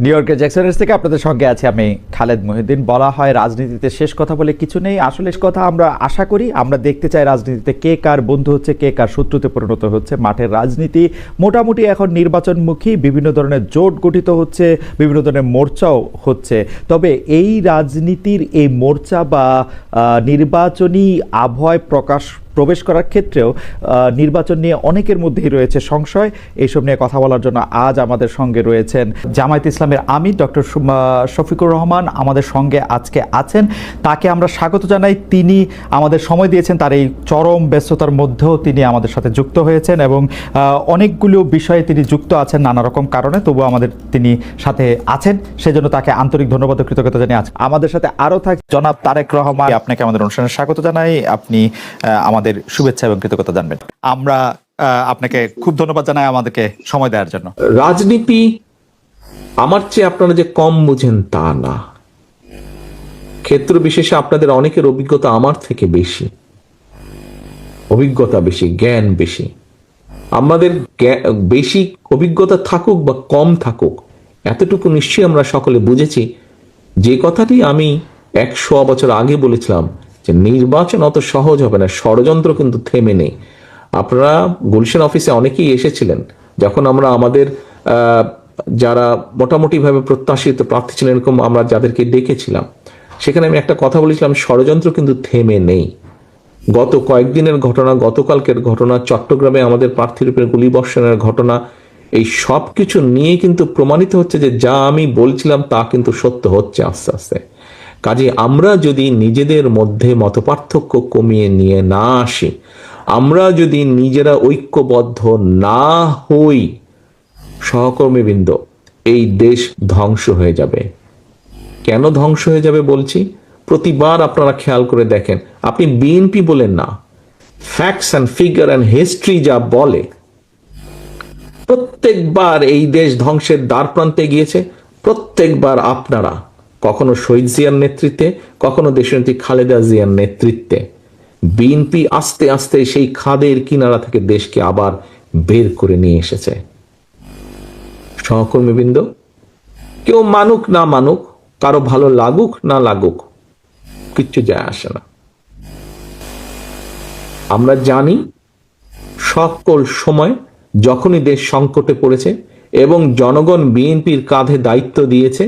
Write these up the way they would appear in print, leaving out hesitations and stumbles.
New ইয়র্কের জ্যাকসনের থেকে আপনাদের সঙ্গে আছে আমি খালেদ মহিউদ্দিন। বলা হয় রাজনীতিতে শেষ কথা বলে কিছু নেই। আসলে কথা আমরা আশা করি, আমরা দেখতে চাই রাজনীতিতে কে কার বন্ধু হচ্ছে, কে কার শত্রুতে পরিণত হচ্ছে। মাঠের রাজনীতি মোটামুটি এখন নির্বাচনমুখী, বিভিন্ন ধরনের জোট গঠিত হচ্ছে, বিভিন্ন ধরনের মোর্চাও হচ্ছে। তবে এই রাজনীতির এই মোর্চা বা নির্বাচনী আবহাওয়ায় প্রবেশ করার ক্ষেত্রেও নির্বাচন নিয়ে অনেকের মধ্যেই রয়েছে সংশয়। এইসব নিয়ে কথা বলার জন্য আজ আমাদের সঙ্গে রয়েছেন জামায়াতে ইসলামের আমির ডক্টর শফিকুর রহমান আমাদের সঙ্গে আজকে আছেন। তাকে আমরা স্বাগত জানাই। তিনি আমাদের সময় দিয়েছেন, তার এই চরম ব্যস্ততার মধ্যেও তিনি আমাদের সাথে যুক্ত হয়েছেন এবং অনেকগুলো বিষয়ে তিনি যুক্ত আছেন নানা রকম কারণে, তবুও আমাদের তিনি সাথে আছেন, সেজন্য তাকে আন্তরিক ধন্যবাদ ও কৃতজ্ঞতা জানিয়ে আজ আমাদের সাথে আরও থাক জনাব তারেক রহমান। আপনাকে আমাদের অনুষ্ঠানে স্বাগত জানাই। আপনি আমাদের শুভেচ্ছা এবং কৃতজ্ঞতা জানবেন। আমরা আপনাকে খুব ধন্যবাদ জানাই আমাদেরকে সময় দেওয়ার জন্য। রাজনীতি আমার চেয়ে আপনারা যে কম বুঝেন তা না, ক্ষেত্র বিশেষে আপনাদের অনেকের অভিজ্ঞতা আমার থেকে বেশি, অভিজ্ঞতা বেশি, জ্ঞান বেশি। আমাদের বেশি অভিজ্ঞতা থাকুক বা কম থাকুক, এতটুকু নিশ্চয়ই আমরা সকলে বুঝেছি যে কথাটি আমি 100 বছর আগে বলেছিলাম যে নির্বাচন অত সহজ হবে না, ষড়যন্ত্র কিন্তু থেমে নেই। আপনারা গুলশান অফিসে অনেকেই এসেছিলেন যখন আমরা আমাদের যারা মোটামুটি ভাবে প্রত্যাশিত প্রার্থী ছিলেন এরকম আমরা যাদেরকে ডেকেছিলাম, সেখানে আমি একটা কথা বলেছিলাম, ষড়যন্ত্র কিন্তু থেমে নেই। গত কয়েকদিনের ঘটনা, গতকালকের ঘটনা, চট্টগ্রামে আমাদের প্রার্থীর উপরে গুলিবর্ষণের ঘটনা, এই সব কিছু নিয়ে কিন্তু প্রমাণিত হচ্ছে যে যা আমি বলছিলাম তা কিন্তু সত্য হচ্ছে আস্তে আস্তে। কাজে আমরা যদি নিজেদের মধ্যে মতপার্থক্য কমিয়ে নিয়ে না আসি, আমরা যদি নিজেরা ঐক্যবদ্ধ না হই, সহকর্মীবৃন্দ, এই দেশ ধ্বংস হয়ে যাবে। কেন ধ্বংস হয়ে যাবে বলছি? প্রতিবার আপনারা খেয়াল করে দেখেন, আপনি বিএনপি বলেন না, facts and figure and history যা বলে, প্রত্যেকবার এই দেশ ধ্বংসের দ্বার প্রান্তে গিয়েছে। প্রত্যেকবার আপনারা, কখনো শহীদ জিয়ার নেতৃত্বে, কখনো দেশনেত্রী খালেদা জিয়ার নেতৃত্বে, বিএনপি আস্তে আস্তে সেই খাদের কিনারা থেকে দেশকে আবার বের করে নিয়ে এসেছে। সহকর্মীবৃন্দ, কেউ মানুক না মানুক, কারো ভালো লাগুক না লাগুক, কিচ্ছু যায় আসে না। আমরা জানি সকল সময় যখনই দেশ সংকটে পড়েছে এবং জনগণ বিএনপির কাঁধে দায়িত্ব দিয়েছে,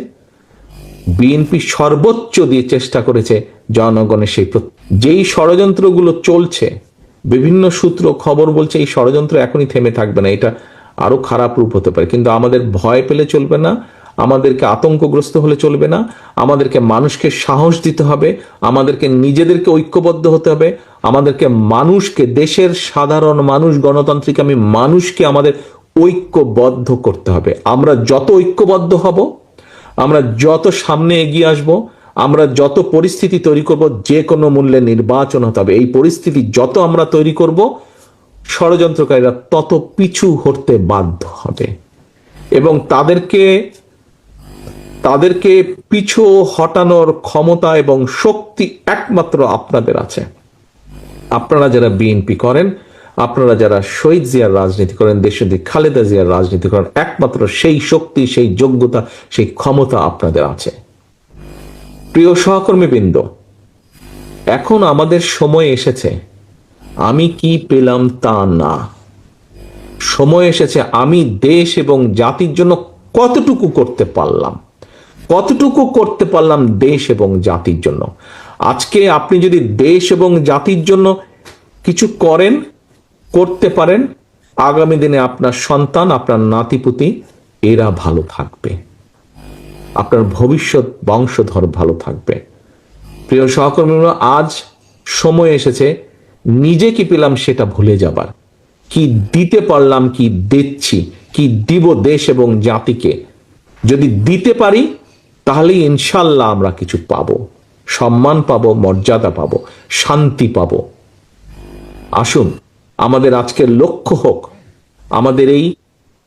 বিএনপি সর্বোচ্চ দিয়ে চেষ্টা করেছে জনগণের সেই যেই ষড়যন্ত্রগুলো চলছে, বিভিন্ন সূত্র খবর বলছে এই ষড়যন্ত্র এখনই থেমে থাকবে না, এটা আরো খারাপ রূপ হতে পারে। কিন্তু আমাদের ভয় পেলে চলবে না, আমাদেরকে আতঙ্কগ্রস্ত হলে চলবে না, আমাদেরকে মানুষকে সাহস দিতে হবে, আমাদেরকে নিজেদেরকে ঐক্যবদ্ধ হতে হবে, আমাদেরকে মানুষকে, দেশের সাধারণ মানুষ, গণতান্ত্রিক আমি মানুষকে আমাদের ঐক্যবদ্ধ করতে হবে। আমরা যত ঐক্যবদ্ধ হব, আমরা যত সামনে এগিয়ে আসব, আমরা যত পরিস্থিতি তৈরি করব, যে কোনো মূল্যে নির্বাচন হতে হবে। এই পরিস্থিতি যত আমরা তৈরি করব, ষড়যন্ত্রকারীরা তত পিছু হতে বাধ্য হবে এবং তাদেরকে পিছু হটানোর ক্ষমতা এবং শক্তি একমাত্র আপনাদের আছে। আপনারা যারা বিএনপি করেন, আপনারা যারা শহীদ জিয়ার রাজনীতি করেন, দেশনেত্রী খালেদা জিয়ার রাজনীতি করেন, একমাত্র সেই শক্তি, সেই যোগ্যতা, সেই ক্ষমতা আপনাদের আছে। প্রিয় সহকর্মীবৃন্দ, এখন আমাদের সময় এসেছে আমি কি পেলাম তা না, সময় এসেছে আমি দেশ এবং জাতির জন্য কতটুকু করতে পারলাম দেশ এবং জাতির জন্য। আজকে আপনি যদি দেশ এবং জাতির জন্য কিছু করতে পারেন, আগামী দিনে আপনার সন্তান, আপনার নাতিপুতি, এরা ভালো থাকবে, আপনার ভবিষ্যৎ বংশধর ভালো থাকবে। প্রিয় সহকর্মীরা, আজ সময় এসেছে নিজে কি পেলাম সেটা ভুলে যাবার, কি দিতে পারলাম, কি দিচ্ছি, কি দিব দেশ এবং জাতিকে। যদি দিতে পারি তাহলে ইনশাল্লাহ আমরা কিছু পাবো, সম্মান পাবো, মর্যাদা পাবো, শান্তি পাবো। আসুন আমাদের আজকের লক্ষ্য হোক আমাদের এই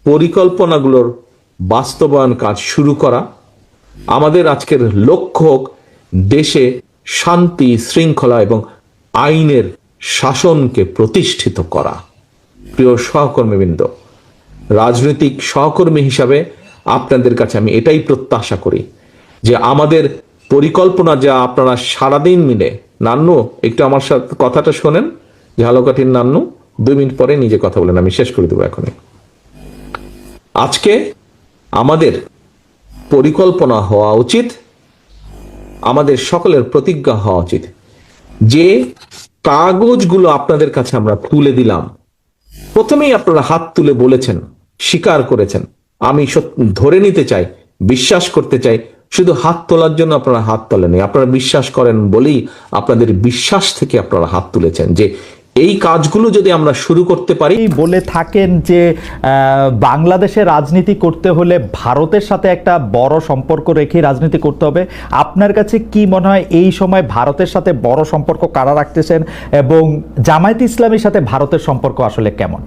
পরিকল্পনাগুলোর বাস্তবায়ন কাজ শুরু করা। আমাদের আজকের লক্ষ্য হোক দেশে শান্তি, শৃঙ্খলা এবং আইনের শাসনকে প্রতিষ্ঠিত করা। প্রিয় সহকর্মীবৃন্দ, রাজনৈতিক সহকর্মী হিসাবে আপনাদের কাছে আমি এটাই প্রত্যাশা করি যে আমাদের পরিকল্পনা যা আপনারা সারাদিন মিলে, নান্নু একটু আমার সাথে কথাটা শোনেন, ঝালকাঠির নান্নু 2 মিনিট পরে নিজে কথা বলেন, আমি শেষ করে দেবো এখনই। আজকে আমাদের পরিকল্পনা হওয়া উচিত, আমাদের সকলের প্রতিজ্ঞা হওয়া উচিত যে কাগজগুলো আপনাদের কাছে আমরা তুলে দিলাম, প্রথমেই আপনারা হাত তুলে বলেছেন, স্বীকার করেছেন। আমি ধরে নিতে চাই, বিশ্বাস করতে চাই, শুধু হাত তোলার জন্য আপনারা হাত তোলেনি, আপনারা বিশ্বাস করেন বলেই আপনাদের বিশ্বাস থেকে আপনারা হাত তুলেছেন যে এই কাজগুলো যদি আমরা শুরু করতে পারি। বলে থাকেন যে বাংলাদেশে রাজনীতি করতে হলে ভারতের সাথে একটা বড় সম্পর্ক রেখে রাজনীতি করতে হবে। আপনার কাছে কি মনে হয় এই সময় ভারতের সাথে বড় সম্পর্ক কারা রাখতেছেন এবং জামায়াতে ইসলামীর সাথে ভারতের সম্পর্ক আসলে কেমন?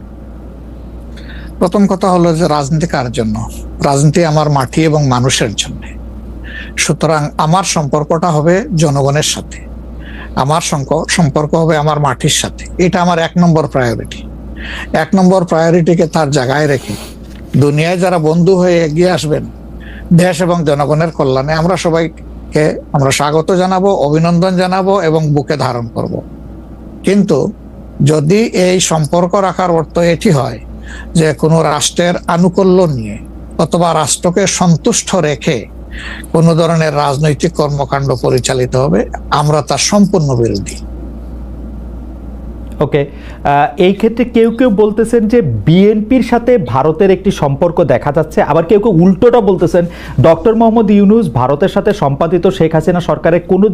প্রথম কথা হলো যে রাজনীতি কার জন্য? রাজনীতি আমার মাটি এবং মানুষের জন্য। সুতরাং আমার সম্পর্কটা হবে জনগণের সাথে, আমার সম্পর্ক হবে আমার মাটির সাথে। এটা আমার 1 নম্বর প্রায়োরিটি। 1 নম্বর প্রায়োরিটিকে তার জায়গায় রেখে দুনিয়ায় যারা বন্ধু হয়ে এগিয়ে আসবেন দেশ এবং জনগণের কল্যাণে, আমরা সবাইকে আমরা স্বাগত জানাবো, অভিনন্দন জানাবো এবং বুকে ধারণ করব। কিন্তু যদি এই সম্পর্ক রাখার অর্থ এটি হয় যে কোনো রাষ্ট্রের আনুকূল্য নিয়ে অথবা রাষ্ট্রকে সন্তুষ্ট রেখে কোন ধরনের রাজনৈতিক কর্মকাণ্ড পরিচালিত হবে, আমরা তার সম্পূর্ণ বিরোধী। ওকে, এই ক্ষেত্রে কেউ কেউ বলতেছেন যে বিএনপির সাথে ভারতের একটি সম্পর্ক দেখা যাচ্ছে, আবার কেউ কেউ উল্টোটা বলতেছেন ডক্টর মোহাম্মদ ইউনূস ভারতের সাথে সম্পাদিত শেখ হাসিনা সরকারের কোনো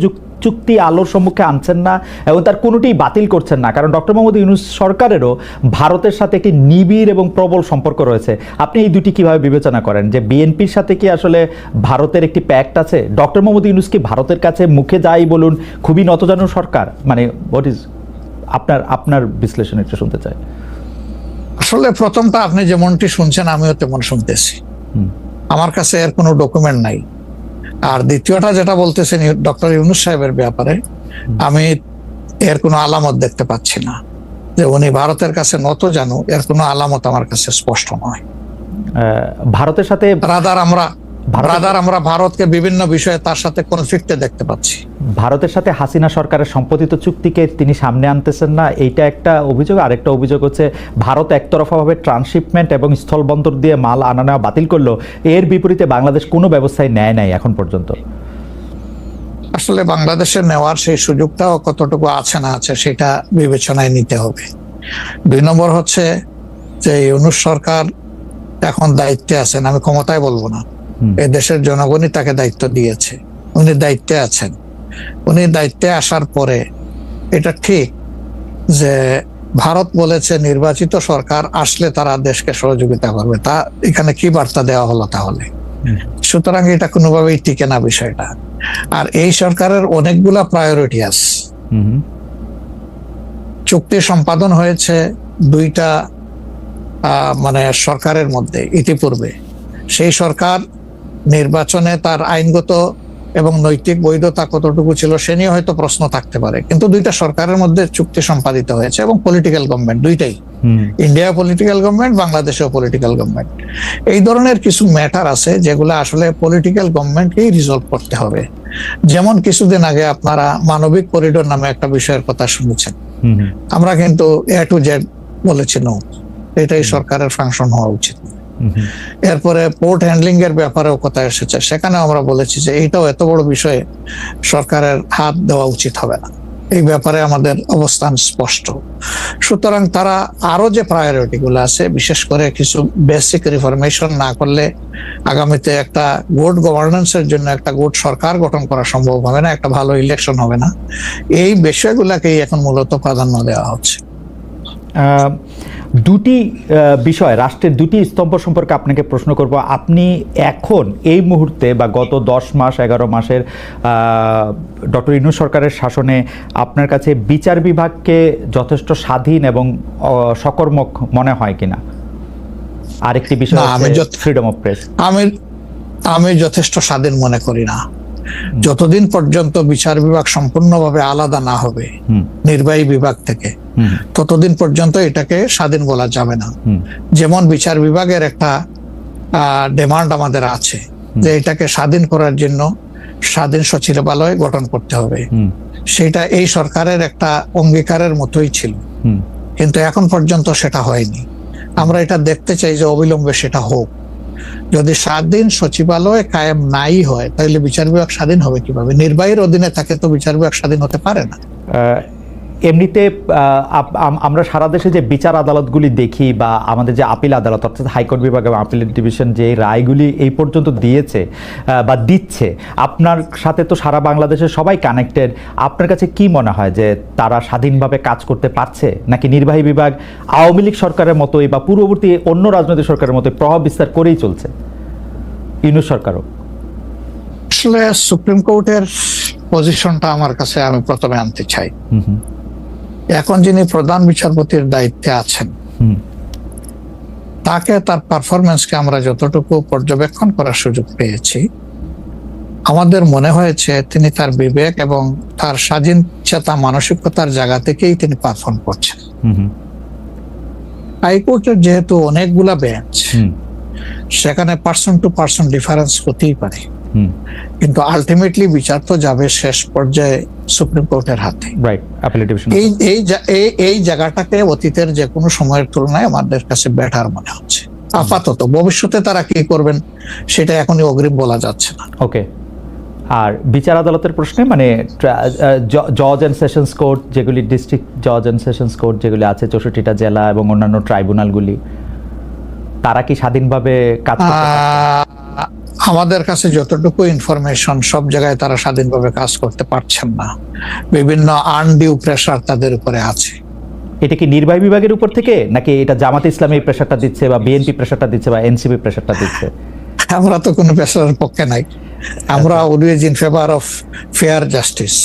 চুক্তি আলোর সম্মুখে আনছেন না এবং তার কোনোটি বাতিল করছেন না, কারণ ডক্টর মোহাম্মদ ইউনূস সরকারেরও ভারতের সাথে একটি নিবিড় এবং প্রবল সম্পর্ক রয়েছে। আপনি এই দুটি কিভাবে বিবেচনা করেন যে বিএনপির সাথে কি আসলে ভারতের একটি প্যাক্ট আছে? ডক্টর মোহাম্মদ ইউনূস কি ভারতের কাছে মুখে যাই বলুন খুবই নতজানু সরকার? মানে হোয়াট ইজ আপনার বিশ্লেষণ একটু শুনতে চাই। আসলে প্রথমটা আপনি যেমনটি শুনছেন আমিও তেমন শুনতেছি, আমার কাছে এর কোনো ডকুমেন্ট নাই। আর দ্বিতীয়টা যেটা বলতেছেন ডক্টর ইউনূস সাহেবের ব্যাপারে, আমি এর কোনো আলামত দেখতে পাচ্ছি না যে উনি ভারতের কাছে নত জানু, এর কোনো আলামত আমার কাছে স্পষ্ট নয়। ভারতের সাথে আমরা ভারতকে বিভিন্ন বিষয়ে তার সাথে কনফ্লিক্টে দেখতে পাচ্ছি। ভারতের সাথে হাসিনা সরকারের সম্পাদিত চুক্তিকে তিনি সামনে আনতেছেন না, এইটা একটা অভিযোগ। আরেকটা অভিযোগ হচ্ছে ভারত একতরফাভাবে ট্রান্সশিপমেন্ট এবং স্থলবন্দর দিয়ে মাল আনা নেওয়া বাতিল করলো, এর বিপরীতে বাংলাদেশ কোনো ব্যবস্থায় নেয় নাই এখন পর্যন্ত। আসলে বাংলাদেশের নেওয়ার সেই সুযোগটাও কতটুকু আছে না আছে সেটা বিবেচনায় নিতে হবে। 2 নম্বর হচ্ছে যে ইউনূস সরকার এখন দায়িত্বে আছেন, আমি ক্ষমতায় বলবো না, এই দেশের জনগণই তাকে দায়িত্ব দিয়েছে, উনি দায়িত্বে আছেন। উনি দায়িত্বে আসার পরে এটা ঠিক যে ভারত বলেছে নির্বাচিত সরকার আসলে তারা দেশকে সহযোগিতা করবে, তা এখানে কি বার্তা দেওয়া হলো তাহলে? সুতরাং এটা কোনোভাবেই টিকে না বিষয়টা। আর এই সরকারের অনেকগুলা প্রায়োরিটি আছে। চুক্তি সম্পাদন হয়েছে 2টা মানে সরকারের মধ্যে ইতিপূর্বে। সেই সরকার নির্বাচনে তার আইনগত এবং নৈতিক বৈধতা কতটুকু ছিল সে নিয়ে হয়তো প্রশ্ন থাকতে পারে, কিন্তু 2টা সরকারের মধ্যে চুক্তি সম্পাদিত হয়েছে এবং পলিটিক্যাল গভর্নমেন্ট দুইটাই, ইন্ডিয়া পলিটিক্যাল গভর্নমেন্ট, বাংলাদেশেও পলিটিক্যাল গভর্নমেন্ট। এই ধরনের কিছু ম্যাটার আছে যেগুলো আসলে পলিটিক্যাল গভর্নমেন্টকেই রিজলভ করতে হবে। যেমন কিছুদিন আগে আপনারা মানবিক করিডোর নামে একটা বিষয়ের কথা শুনেছেন, আমরা কিন্তু A to Z বলেছি নো, এটাই সরকারের ফাংশন হওয়া উচিত। এরপরে পোর্ট হ্যান্ডলিং এর ব্যাপারেও কথা এসেছে, সেখানেও আমরা বলেছি যে এইটাও এত বড় বিষয়ে সরকারের হাত দেওয়া উচিত হবে না, এই ব্যাপারে আমাদের অবস্থান স্পষ্ট। সুতরাং তারা আরো যে প্রায়োরিটি গুলো আছে, বিশেষ করে কিছু বেসিক রিফরমেশন না করলে আগামীতে একটা গুড গভর্নেন্সের জন্য একটা গুড সরকার গঠন করা সম্ভব হবে না, একটা ভালো ইলেকশন হবে না, এই বিষয়গুলোকেই এখন মূলত প্রাধান্য দেওয়া হচ্ছে। দুটি বিষয়, রাষ্ট্রের 2টি স্তম্ভ সম্পর্কে আপনাকে প্রশ্ন করব। আপনি এখন এই মুহূর্তে বা গত 10 মাস 11 মাসের ডক্টর ইউনূস সরকারের শাসনে আপনার কাছে বিচার বিভাগকে যথেষ্ট স্বাধীন এবং সকর্মক মনে হয় কিনা? আরেকটি বিষয় ফ্রিডম অফ প্রেস। আমি যথেষ্ট স্বাধীন মনে করি না। যতদিন পর্যন্ত বিচার বিভাগ সম্পূর্ণভাবে আলাদা না হবে নির্বাহী বিভাগ থেকে, ততদিন পর্যন্ত এটাকে স্বাধীন বলা যাবে না। যেমন বিচার বিভাগের একটা ডিমান্ড আমাদের আছে যে এটাকে স্বাধীন করার জন্য স্বাধীন সচিবালয় গঠন করতে হবে। সেটা এই সরকারের একটা অঙ্গীকারের মতোই ছিল, কিন্তু এখন পর্যন্ত সেটা হয়নি। আমরা এটা দেখতে চাই যে অবিলম্বে সেটা হোক। যদি স্বাধীন সচিবালয় কায়েম নাই হয় তাহলে বিচার বিভাগ স্বাধীন হবে কিভাবে? নির্বাহীর অধীনে থাকে তো বিচার বিভাগ স্বাধীন হতে পারে না। এমনিতে আমরা সারা দেশে যে বিচার আদালতগুলি দেখি বা আমাদের যে আপিল আদালত অর্থাৎ হাইকোর্ট বিভাগ এবং আপিল ডিভিশন যে রায়গুলি এই পর্যন্ত দিয়েছে বা দিচ্ছে, আপনার সাথে তো সারা বাংলাদেশের সবাই কানেক্টেড। আপনার কাছে কি মনে হয় যে তারা স্বাধীনভাবে কাজ করতে পারছে, নাকি নির্বাহী বিভাগ আওয়ামী লীগ সরকারের মতোই বা পূর্ববর্তী অন্য রাজনৈতিক সরকারের মতোই প্রভাব বিস্তার করেই চলছে? ইউনূস সরকারও আসলে সুপ্রিম কোর্টের পজিশনটা আমার কাছে আমি প্রথমে আনতে চাই। এখন যিনি প্রধান বিচারপতির দায়িত্বে আছেন তাকে, তার পারফরমেন্সকে আমরা যতটুকু পর্যবেক্ষণ করার সুযোগ পেয়েছি, আমাদের মনে হয়েছে তিনি তার বিবেক এবং তার স্বাধীন চেতা মানসিকতার জায়গা থেকেই তিনি পারফর্ম করছেন। হাইকোর্টের যেহেতু অনেকগুলা বেঞ্চ, সেখানে পার্সন টু পার্সন ডিফারেন্স হতেই পারে, কিন্তু আলটিমেটলি বিচার তো যাবে শেষ পর্যায়ে সুপ্রিম কোর্টের হাতে। এই জায়গাটাকে অতীতের যে কোনো সময়ের তুলনায় আমাদের কাছে বেটার মনে হচ্ছে আপাতত। ভবিষ্যতে তারা কি করবেন সেটা এখনই অগ্রিম বলা যাচ্ছে না। ওকে। আর বিচার আদালতের প্রশ্নে মানে জজ অ্যান্ড সেশনস কোর্ট যেগুলি, ডিস্ট্রিক্ট জজ অ্যান্ড সেশনস কোর্ট যেগুলি আছে 64টা জেলা এবং অন্যান্য ট্রাইব্যুনালগুলি, তারা কি স্বাধীনভাবে কাজ করতে পারছে? আমাদের কাছে যতটুকু ইনফরমেশন, সব জায়গায় তারা স্বাধীনভাবে কাজ করতে পারছেন না। বিভিন্ন আনডিউ প্রেসার তাদের উপরে আছে। এটা কি নির্বাহী বিভাগের উপর থেকে, নাকি এটা জামাত ইসলামী প্রেসারটা দিচ্ছে বা বিএনপি প্রেসারটা দিচ্ছে বা এনসিপি প্রেসারটা দিচ্ছে? আমরা তো কোনো প্রেসারের পক্ষে নাই। আমরা always in favour of fair justice.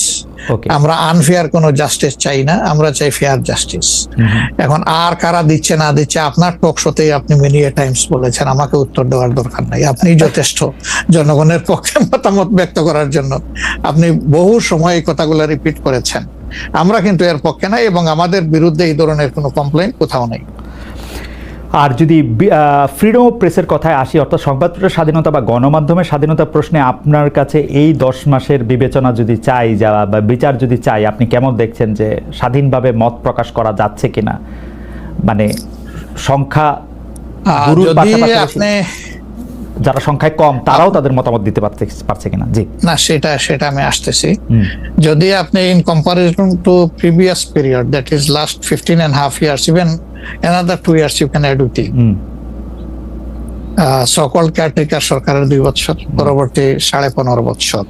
আমরা আনফেয়ার কোনো জাস্টিস চাই না, আমরা চাই ফেয়ার জাস্টিস। এখন আর কারা দিচ্ছে না দিচ্ছে, আপনার টক শোতেই আপনি মেনি টাইমস বলেছেন, আমাকে উত্তর দেওয়ার দরকার নাই। আপনি যথেষ্ট জনগণের পক্ষে মতামত ব্যক্ত করার জন্য আপনি বহু সময় এই কথাগুলো রিপিট করেছেন। আমরা কিন্তু এর পক্ষে নাই এবং আমাদের বিরুদ্ধে এই ধরনের কোনো কমপ্লেইন কোথাও নেই। আর যদি ফ্রিডম অফ প্রেসের কথায় আসি, অর্থাৎ সংবাদপত্রের স্বাধীনতা বা গণমাধ্যমের স্বাধীনতা প্রশ্নে আপনার কাছে এই 10 মাসের বিবেচনা যদি চাই বা বিচার যদি চাই, আপনি কেমন দেখছেন যে স্বাধীনভাবে মত প্রকাশ করা যাচ্ছে কিনা? মানে সংখ্যা যারা সংখ্যায় কম তারাও তাদের মতামত দিতে পারছে কিনা? জি না, সেটা আমি আসতেছি। যদি আপনি in comparison two previous period, that is last 15.5 years, even another 2 years you can add with it. সকল কেয়ারটেকার সরকারের 2 বছর, পরবর্তী 15.5 বছর।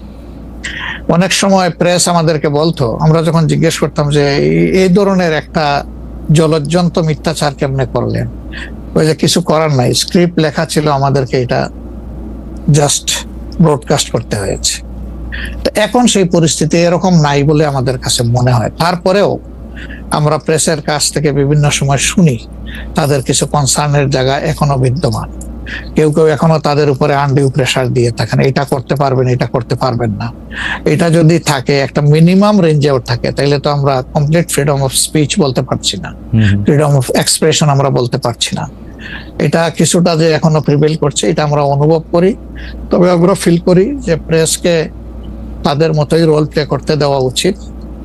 অনেক সময় প্রেস আমাদেরকে বলতো, আমরা যখন জিজ্ঞেস করতাম যে এই ধরনের একটা জলজ্জন্ত মিথ্যাচার কেমনে করলেন, ওই যে কিছু করার নাই, স্ক্রিপ্ট লেখা ছিল, আমাদেরকে এটা জাস্ট ব্রডকাস্ট করতে হয়েছে। তো এখন সেই পরিস্থিতি এরকম নাই বলে আমাদের কাছে মনে হয়। তারপরেও আমরা প্রেসের কাছ থেকে বিভিন্ন সময় শুনি তাদের কিছু কনসার্নের জায়গা এখনো বিদ্যমান। কেউ কেউ এখনো তাদের উপরে আনডিউ প্রেসার দিয়ে থাকেন, এটা করতে পারবেন, এটা করতে পারবেন না। এটা যদি থাকে, একটা মিনিমাম রেঞ্জেও থাকে, তাহলে তো আমরা কমপ্লিট ফ্রিডম অফ স্পিচ বলতে পারছি না, ফ্রিডম অফ এক্সপ্রেশন আমরা বলতে পারছি না। এটা কিছুটা যে এখনো প্রিভেল করছে, এটা আমরা অনুভব করি। তবে আমরা ফিল করি যে প্রেসকে তাদের মতোই রোল প্লে করতে দেওয়া উচিত।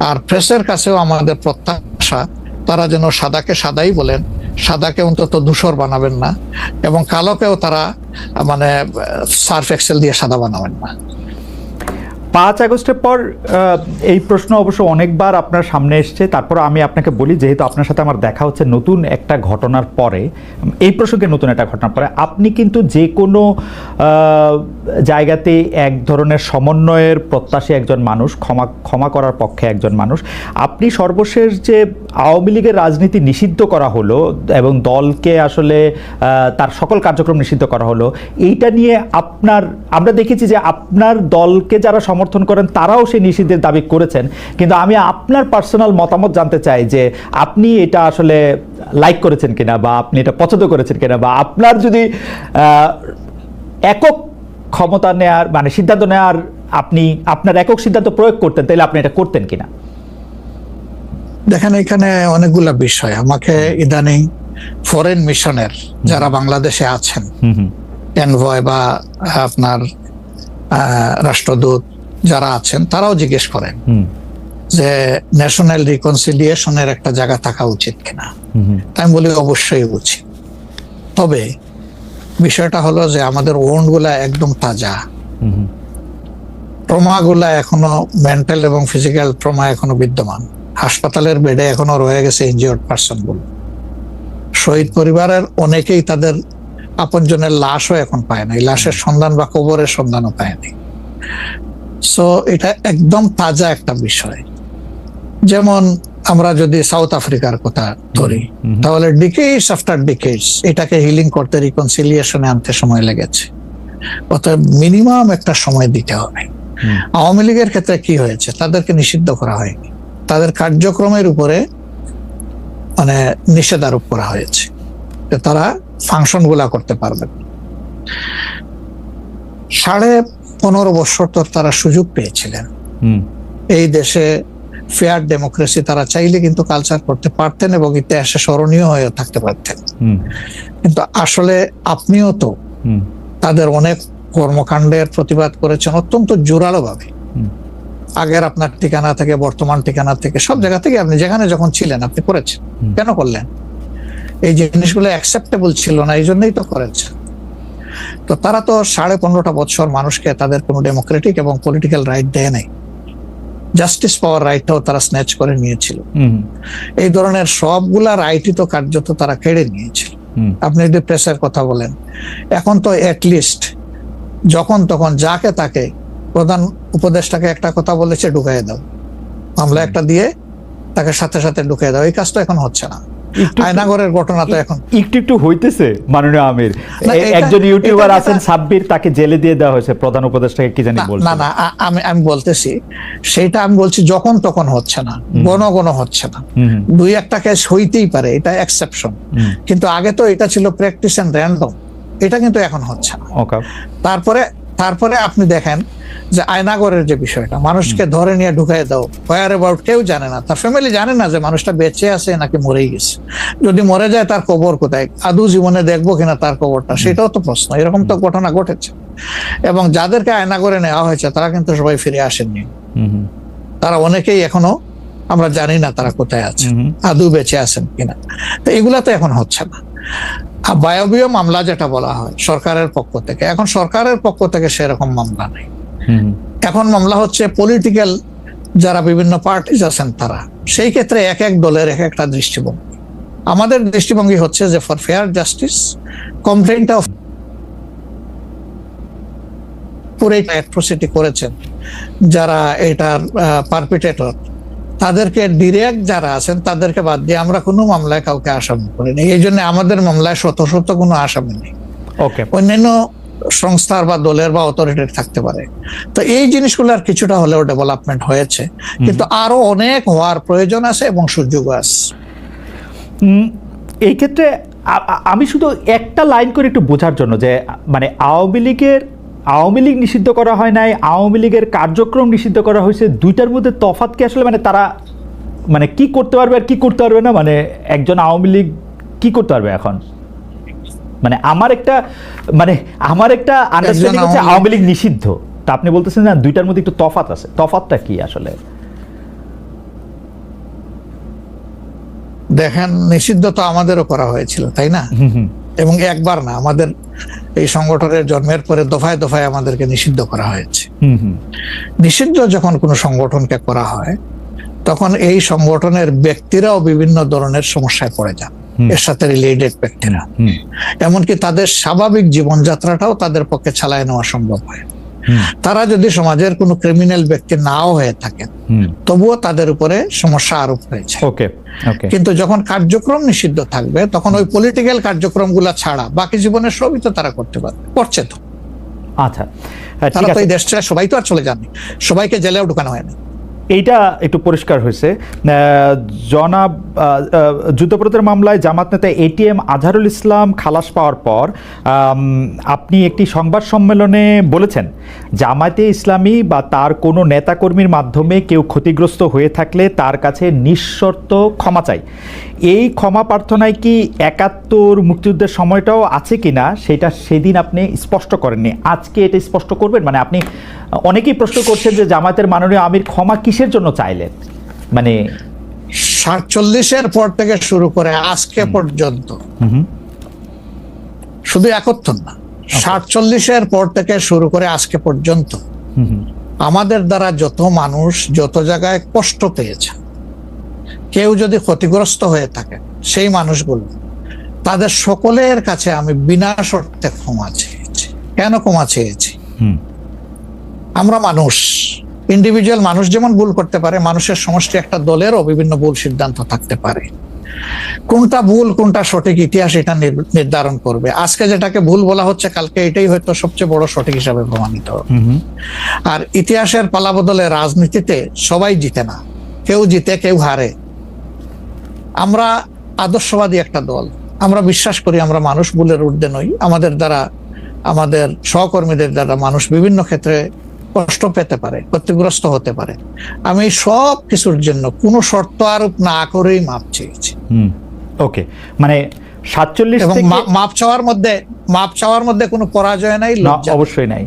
আর প্রেসের কাছেও আমাদের প্রত্যাশা, তারা যেন সাদাকে সাদাই বলেন, সাদাকে অন্তত ধূসর বানাবেন না, এবং কালোকেও তারা মানে সার্ফ এক্সেল দিয়ে সাদা বানাবেন না। 5 আগস্টের পর এই প্রশ্ন অবশ্য অনেকবার আপনার সামনে এসছে। তারপর আমি আপনাকে বলি, যেহেতু আপনার সাথে আমার দেখা হচ্ছে নতুন একটা ঘটনার পরে, এই প্রসঙ্গে নতুন একটা ঘটনার পরে, আপনি কিন্তু যে কোনো জায়গাতে এক ধরনের সমন্বয়ের প্রত্যাশী একজন মানুষ, ক্ষমা করার পক্ষে একজন মানুষ। আপনি সর্বশেষ যে আওয়ামী লীগের রাজনীতি নিষিদ্ধ করা হলো এবং দলকে আসলে তার সকল কার্যক্রম নিষিদ্ধ করা হলো, এইটা নিয়ে আমরা দেখেছি যে আপনার দলকে যারা সমর্থন করেন তারাও সেই নিষিদ্ধের দাবি করেছেন। কিন্তু আমি আপনার পার্সোনাল মতামত জানতে চাই যে আপনি এটা আসলে লাইক করেছেন কিনা, বা আপনি এটা পছন্দ করেছেন কিনা, বা আপনার যদি একক ক্ষমতা নেয়ার মানে সিদ্ধান্ত নেয়ার, আপনি আপনার একক সিদ্ধান্ত প্রয়োগ করতেন, তাহলে আপনি এটা করতেন কিনা? দেখেন, এখানে অনেকগুলা বিষয়। আমাকে ইদানিং ফরেন মিশনের যারা বাংলাদেশে আছেন এনভয় বা আপনার রাষ্ট্রদূত যারা আছেন তারাও জিজ্ঞেস করেন যে ন্যাশনাল রিকনসিলিয়েশনের একটা জায়গা থাকা উচিত কিনা। তাই আমি বলি অবশ্যই উচিত। তবে বিষয়টা হলো যে আমাদের ওন্ড গুলা একদম তাজা, ট্রমা গুলা এখনো মেন্টাল এবং ফিজিক্যাল ট্রমা এখনো বিদ্যমান। হাসপাতালের বেডে এখনো রয়ে গেছে ইনজিওর্ড পার্সন গুলো। শহীদ পরিবারের অনেকেই তাদের আপনজনের লাশও এখন পায় না, লাশের সন্ধান বা কবরের সন্ধানও পায়নি। সো এটা একদম তাজা একটা বিষয়। যেমন আমরা যদি সাউথ আফ্রিকার কথা ধরি, তাহলে ডিকেডস আফটার ডিকেডস এটাকে হিলিং করতে, রিকনসিলিয়েশনে আনতে সময় লেগেছে। অতএব মিনিমাম একটা সময় দিতে হবে। আওয়ামী লীগের ক্ষেত্রে কি হয়েছে, তাদেরকে নিষিদ্ধ করা হয়নি, তাদের কার্যক্রমের উপরে মানে নিষেধ আরোপ করা হয়েছে, তারা ফাংশন গুলা করতে পারবেন। 15.5 বছর তো তারা সুযোগ পেয়েছিলেন এই দেশে ফেয়ার ডেমোক্রেসি, তারা চাইলে কিন্তু কালচার করতে পারতেন এবং ইতিহাসে স্মরণীয় হয়ে থাকতে পারতেন। কিন্তু আসলে আপনিও তো তাদের অনেক কর্মকাণ্ডের প্রতিবাদ করেছেন অত্যন্ত জোরালো ভাবে। আগের আপনার ঠিকানা থেকে, বর্তমান ঠিকানা থেকে, সব জায়গা থেকে আপনি যেখানে যখন ছিলেন আপনি করেছেন। কেন করলেন? এই জিনিসগুলো অ্যাকসেপ্টেবল ছিল না, এই জন্যই তো করেছেন। তো তারা তো 15.5 বছর মানুষকে তাদের কোনো ডেমোক্রেটিক এবং পলিটিক্যাল রাইট দেয় নাই। জাস্টিস পাওয়ার রাইটটাও তারা স্ন্যাচ করে নিয়েছিল। এই ধরনের সবগুলা রাইটই তো কার্যত তারা কেড়ে নিয়েছিল। আপনি যদি প্রেসের কথা বলেন, এখন তো অ্যাটলিস্ট যখন তখন যাকে তাকে প্রধান উপদেষ্টাকে একটা কথা বলেছে ঢুকাই দাও, মামলা একটা দিয়ে তাকে সাথে সাথে ঢুকাই দাও, এই কাজটা এখন হচ্ছে না। আয়নাগরের ঘটনা তো এখন একটু হইতেছে। মাননীয় আমির, একজন ইউটিউবার আছেন সাব্বির, তাকে জেলে দিয়ে দেওয়া হয়েছে প্রধান উপদেষ্টাকে কি জানি বলছে। না আমি বলতেছি সেটা, আমি বলছি যখন তখন হচ্ছে না, ঘন হচ্ছে না। 2-1টা কেস হইতেই পারে, এটা এক্সেপশন, কিন্তু আগে তো এটা ছিল প্র্যাকটিস এন্ড র্যান্ডম, এটা কিন্তু এখন হচ্ছে না। তারপরে আপনি দেখেন যে আয়নাগরের যে বিষয়টা, মানুষকে ধরে নিয়ে ঢুকাই দাও, হোয়ার অ্যাবাউট কেউ জানে না, তার ফ্যামিলি জানে না যে মানুষটা বেঁচে আছে নাকি মরেই গেছে। যদি মরে যায় তার কবর কোথায়, আদৌ জীবনে দেখবো কিনা তার কবরটা, সেটাও তো প্রশ্ন। এরকম তো ঘটনা ঘটেছে। এবং যাদেরকে আয়নাগরে নেওয়া হয়েছে তারা কিন্তু সবাই ফিরে আসেননি। তারা অনেকেই এখনো আমরা জানি না তারা কোথায় আছে, আদৌ বেঁচে আছেন কিনা। তো এগুলা তো এখন হচ্ছে না। বায়বীয় মামলা যেটা বলা হয় সরকারের পক্ষ থেকে, এখন সরকারের পক্ষ থেকে সেরকম মামলা নেই। এখন মামলা হচ্ছে পলিটিক্যাল যারা বিভিন্ন পার্টিজ আছেন তারা, সেই ক্ষেত্রে এক এক দলের এক একটা দৃষ্টিভঙ্গি। আমাদের দৃষ্টিভঙ্গি হচ্ছে যে ফর ফেয়ার জাস্টিস কমপ্লেইনটা পুরো অ্যাট্রোসিটি করেছেন যারা এটার পারপিটেটর, তাদেরকে ডিরেক্ট যারা আছেন তাদেরকে বাদ দিয়ে আমরা কোনো মামলায় কাউকে আসামি করিনি। এই জন্য আমাদের মামলায় শত কোনো আসামি নেই। অন্যান্য সংস্থার বা দলের বা অথরিটির থাকতে পারে। তো এই জিনিসগুলোর কিছুটা হলেও ডেভেলপমেন্ট হয়েছে, কিন্তু আরো অনেক হওয়ার প্রয়োজন আছে এবং সুযোগ আছে। এই ক্ষেত্রে আমি শুধু একটা লাইন করে একটু বোঝার জন্য, যে মানে আওয়ামী লীগ নিষিদ্ধ করা হয় নাই, আওয়ামী লীগের কার্যক্রম নিষিদ্ধ করা হয়েছে, দুইটার মধ্যে তফাৎ কি আসলে? মানে তারা মানে কি করতে পারবে আর কি করতে পারবে না, মানে একজন আওয়ামী লীগ কি করতে পারবে এখন? মানে আমার একটা আন্ডারস্ট্যান্ডিং হচ্ছে আওয়ামী লীগ নিষিদ্ধ, তা আপনি বলতেছেন না দুইটার মধ্যে একটু তফাৎ আছে। তফাৎটা কি আসলে? দেখেন, নিষিদ্ধ তো আমাদেরও করা হয়েছিল, তাই না? এবং একবার না, আমাদের এই সংগঠনের জন্মের পরে দফায় দফায় আমাদেরকে নিষিদ্ধ করা হয়েছে। নিষিদ্ধ যখন কোনো সংগঠনকে করা হয় তখন এই সংগঠনের ব্যক্তিরাও বিভিন্ন ধরনের সমস্যায় পড়ে যান, এর সাথে রিলেটেড ব্যক্তিরা, এমনকি তাদের স্বাভাবিক জীবনযাত্রাটাও তাদের পক্ষে চালায় নেওয়া সম্ভব হয়। তারা যদি সমাজের কোনো ক্রিমিনাল ব্যক্তি নাও হয়ে থাকেন তবুও তাদের উপরে সমস্যা আরোপ হয়েছে। কিন্তু যখন কার্যক্রম নিষিদ্ধ থাকবে তখন ওই পলিটিক্যাল কার্যক্রম গুলা ছাড়া বাকি জীবনের সবই তো তারা করতে পারবে, করছে তো। আচ্ছা, তারা তো এই দেশ ছেড়ে সবাই তো আর চলে যাননি, সবাইকে জেলেও ঢুকানো হয়নি। এইটা একটু পরিষ্কার হয়েছে। জনাব যুদ্ধাপরাধের মামলায় জামাত নেতা এটিএম আজহারুল ইসলাম খালাস পাওয়ার পর আপনি একটি সংবাদ সম্মেলনে বলেছেন, জামায়াতে ইসলামী বা তার কোনো নেতাকর্মীর মাধ্যমে কেউ ক্ষতিগ্রস্ত হয়ে থাকলে তার কাছে নিঃশর্ত ক্ষমা চাই। এই ক্ষমা প্রার্থনায় কি ৭১ মুক্তিযুদ্ধের সময়টাও আছে কিনা সেটা সেদিন আপনি স্পষ্ট করেননি, আজকে এটা স্পষ্ট করবেন? মানে আপনি, অনেকেই প্রশ্ন করছেন যে জামায়াতের মাননীয় আমির ক্ষমা কিসের জন্য চাইলেন, মানে ৪৭-এর পর থেকে শুরু করে আজকে পর্যন্ত, শুধু ৭১ না, ৪৭-এর পর থেকে শুরু করে আজকে পর্যন্ত আমাদের দ্বারা যত মানুষ যত জায়গায় কষ্ট পেয়েছে, কেউ যদি ক্ষতিগ্রস্ত হয়ে থাকে, সেই মানুষগুলো তাদের সকলের কাছে আমি বিনা শর্তে ক্ষমা চেয়েছি। কেন ক্ষমা চেয়েছি? আমরা মানুষ, ইন্ডিভিজুয়াল মানুষ যেমন ভুল করতে পারে, মানুষের সমষ্টি একটা দলেরও বিভিন্ন ভুল সিদ্ধান্ত থাকতে পারে। কোনটা ভুল কোনটা সঠিক ইতিহাস এটা নির্ধারণ করবে। আজকে যেটাকে ভুল বলা হচ্ছে, কালকে এটাই হয়তো সবচেয়ে বড় সঠিক হিসাবে প্রমাণিত হবে। আর ইতিহাসের পালাবদলে রাজনীতিতে সবাই জিতে না, কেউ জিতে কেউ হারে। আমরা আদর্শবাদী একটা দল, আমরা বিশ্বাস করি আমরা মানুষ ভুলের ঊর্ধ্বে নই। আমাদের দ্বারা, আমাদের সহকর্মীদের দ্বারা মানুষ বিভিন্ন ক্ষেত্রে কষ্ট পেতে পারে, ক্ষতিগ্রস্ত হতে পারে। আমি সব কিছুর জন্য কোনো শর্ত আরোপ না করেই মাপ চেয়েছি। ওকে, মানে ৪৭ এবং থেকে মাপ চাওয়ার মধ্যে কোনো পরাজয় নাই, লজ্জা অবশ্যই নাই।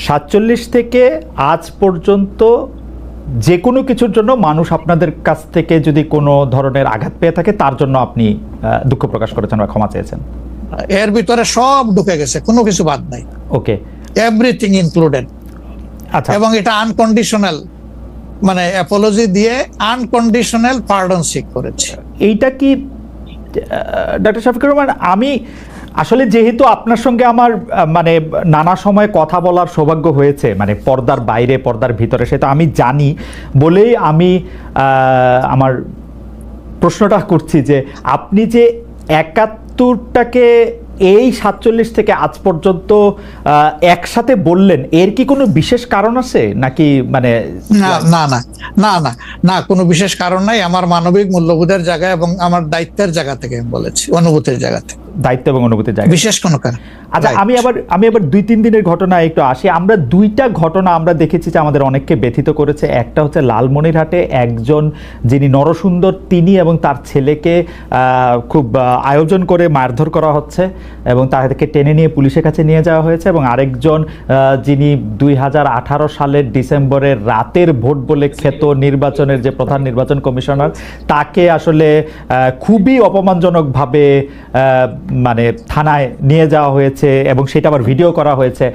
৪৭ থেকে আজ পর্যন্ত যে কোনো কিছুর জন্য মানুষ আপনাদের কাছ থেকে যদি কোনো ধরনের আঘাত পেয়ে থাকে, তার জন্য আপনি দুঃখ প্রকাশ করেছেন বা ক্ষমা চেয়েছেন। এর ভিতরে সব ঢুকে গেছে, কোনো কিছু বাদ নাই। ওকে, এভরিথিং ইনক্লুডেড। আচ্ছা, এবং এটা আনকন্ডিশনাল, মানে অ্যাপোলজি দিয়ে আনকন্ডিশনাল পার্ডন সিক করেছে। এইটা কি ডক্টর শফিকুর রহমান, আমি আসলে যেহেতু আপনার সঙ্গে আমার মানে নানা সময় কথা বলার সৌভাগ্য হয়েছে, মানে পর্দার বাইরে পর্দার ভিতরে, সেটা আমি জানি বলেই আমি আমার প্রশ্নটা করছি যে আপনি যে ৭১টাকে এই ৪৭ থেকে আজ পর্যন্ত একসাথে বললেন, এর কি কোনো বিশেষ কারণ আছে নাকি? মানে না না না না না না, কোনো বিশেষ কারণ নাই। আমার মানবিক মূল্যবোধের জায়গা এবং আমার দায়িত্বের জায়গা থেকে বলেছি, অনুভূতির জায়গা থেকে, দায়িত্ব এবং অনুভূতির জায়গা, বিশেষ কোনো কারণ। আচ্ছা, আমি আবার ২-৩ দিনের ঘটনা একটু আসি। আমরা দুইটা ঘটনা আমরা দেখেছি যে আমাদের অনেককে ব্যথিত করেছে। একটা হচ্ছে লালমনিরহাটে একজন যিনি নরসুন্দর, তিনি এবং তার ছেলেকে খুব আয়োজন করে মারধর করা হচ্ছে এবং তাদেরকে টেনে নিয়ে পুলিশের কাছে নিয়ে যাওয়া হয়েছে। এবং আরেকজন যিনি ২০১৮ সালের ডিসেম্বরের রাতের ভোট বলে খ্যাত নির্বাচনের যে প্রধান নির্বাচন কমিশনার, তাকে আসলে খুবই অপমানজনকভাবে মানে থানায় নিয়ে যাওয়া হয়েছে এবং সেটা আবার ভিডিও করা হয়েছে।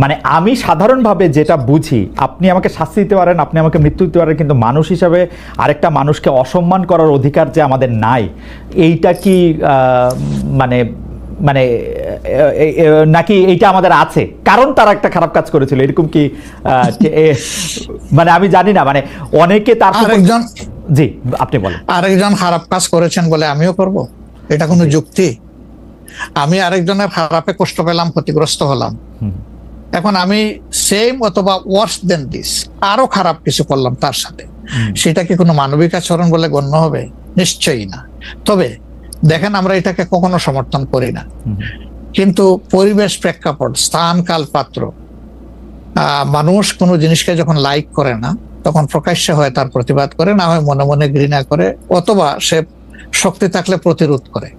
মানে আমি সাধারণভাবে যেটা বুঝি, আপনি আমাকে শাস্তি দিতে পারেন, আপনি আমাকে মৃত্যু দিতে পারেন, কিন্তু মানুষ হিসাবে আরেকটা মানুষকে অসম্মান করার অধিকার যে আমাদের নাই, এইটা কি মানে মানে নাকি এইটা আমাদের আছে কারণ তারা একটা খারাপ কাজ করেছিল, এরকম কি? মানে আমি জানি না, মানে অনেকে তার আরেকজন, জি আপনি বলেন, আরেকজন খারাপ কাজ করেছেন বলে আমিও করব? এটা কোনো যুক্তি? আমি আরেকজনের খারাপে কষ্ট পেলাম, ক্ষতিগ্রস্ত হলাম, এখন আমি সেম অথবা ওয়ার্স দেন দিস আরো খারাপ কিছু করলাম তার সাথে, সেটা কি কোনো মানবিক আচরণ বলে গণ্য হবে? নিশ্চয়ই না। তবে দেখেন, আমরা এটাকে কখনো সমর্থন করি না, কিন্তু পরিবেশ, প্রেক্ষাপট, স্থান, কাল, পাত্র, মানুষ কোনো জিনিসকে যখন লাইক করে না, তখন প্রকাশ্যে হয় তার প্রতিবাদ করে, না হয় মনে মনে ঘৃণা করে, অথবা সে শক্তি থাকলে প্রতিরোধ করে।